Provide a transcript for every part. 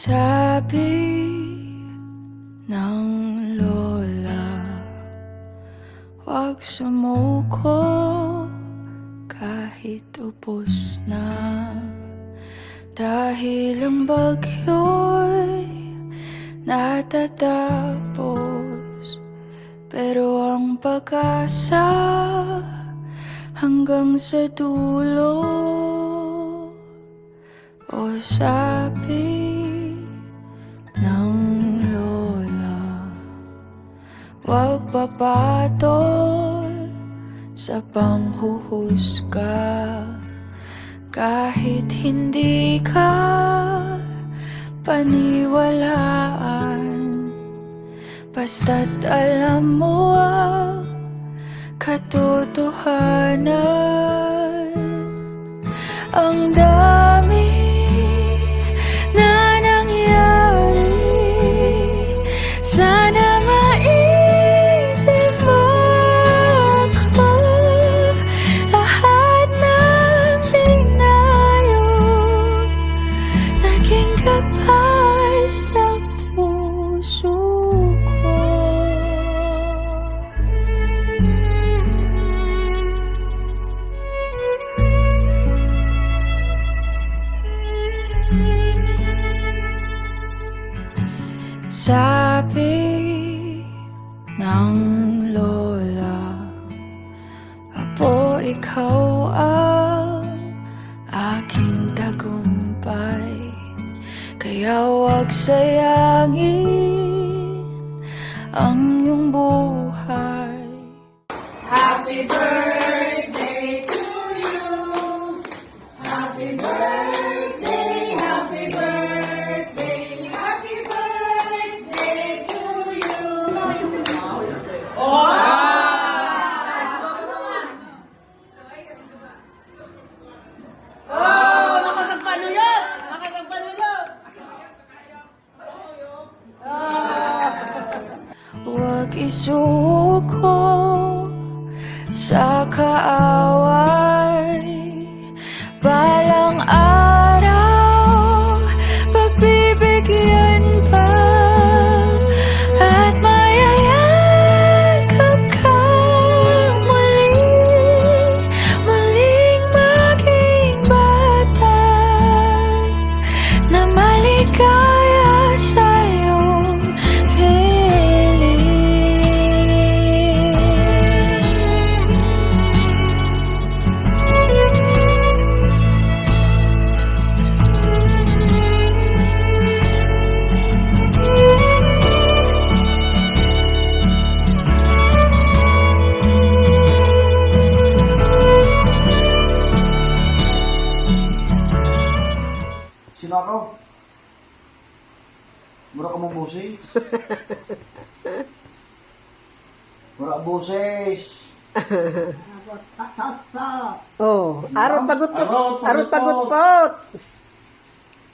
Sabi ng lola, huwag sumuko kahit ubos na, dahil ang bagyo'y natatapos, pero ang pag-asa hanggang sa dulo. O sabi ng lola, huwag papatol sa panghuhusga, kahit hindi ka paniwalaan, basta't alam mo ang katotohanan. Ang dami na nangyari, sana maisip mo ako. Lahat ng dinayo naging gabay sa puso ko. Sabi ng lola, Apo, ikaw ang aking tagumpay, kaya huwag sayangin ang iyong buhay. Happy birthday to you. Happy birthday, happy birthday, happy birthday to you. Oh! Oh, makasampano yun! Makasampano yun! Huwag isuko sa kaaway, balang araw pagbibigyan pa, at mayayakap ka muli, muling maging bata na maligaya sa iyong piling. Sino ako? Mura ka mong busis? Mura busis! Oh, arot pagutpot. Arot Arot pagutpot. pagutpot.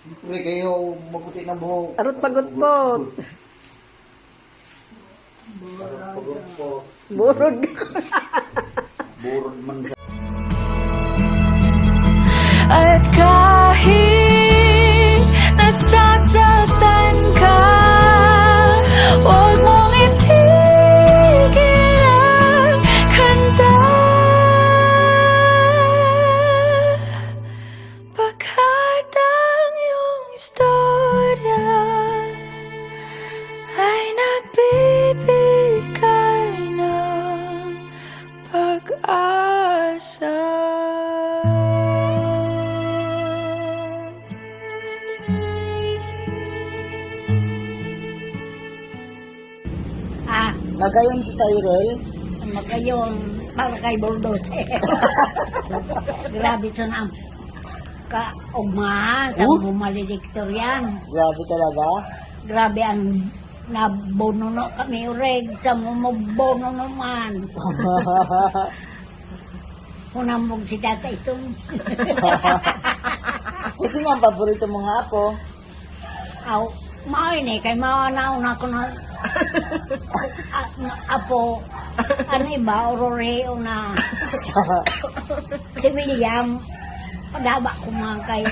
Siyempre kayo maputi ng buhok. Arot pagutpot. Burod. Burod man sa... At kahit nasasaktan ka, huwag mong itigil ang kanta, pagkat ang iyong istorya ay nagbibigay ng pag-asa. Magayon si Cyril. Magayon. Para kay Bordot. Grabe sa nam. Kaugma. Sa bumalidiktor yan. Grabe talaga. Grabe ang nabono kami ureg. Sa mumobono naman. Kunamog si tata itong. Kasi nga ang paborito mong apo. Aw, main eh. Kay mauna ko na. Apo, ano iba, Ororeo na. Si William, padaba ko mga kay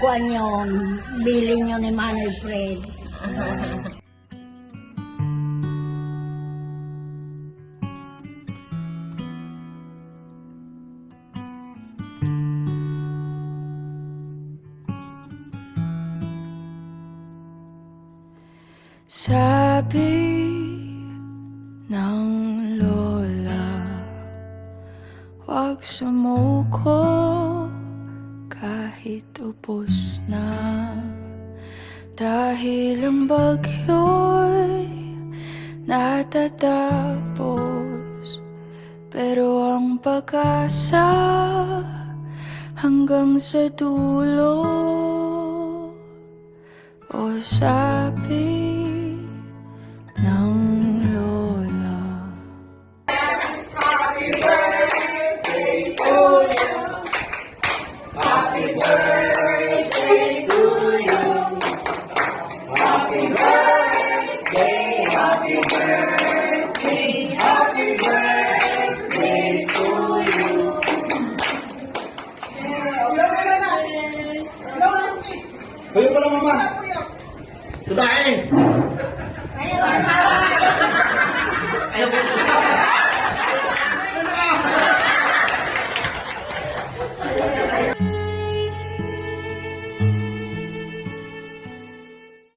kuan yun, bilin yun ni Manny Fred. Sabi ng lola, huwag sumuko kahit ubos na, dahil ang bagyo'y natatapos, pero ang pag-asa hanggang sa dulo. O sabi ng lola. Kayo pala, mama. Tudahin! Ayaw ko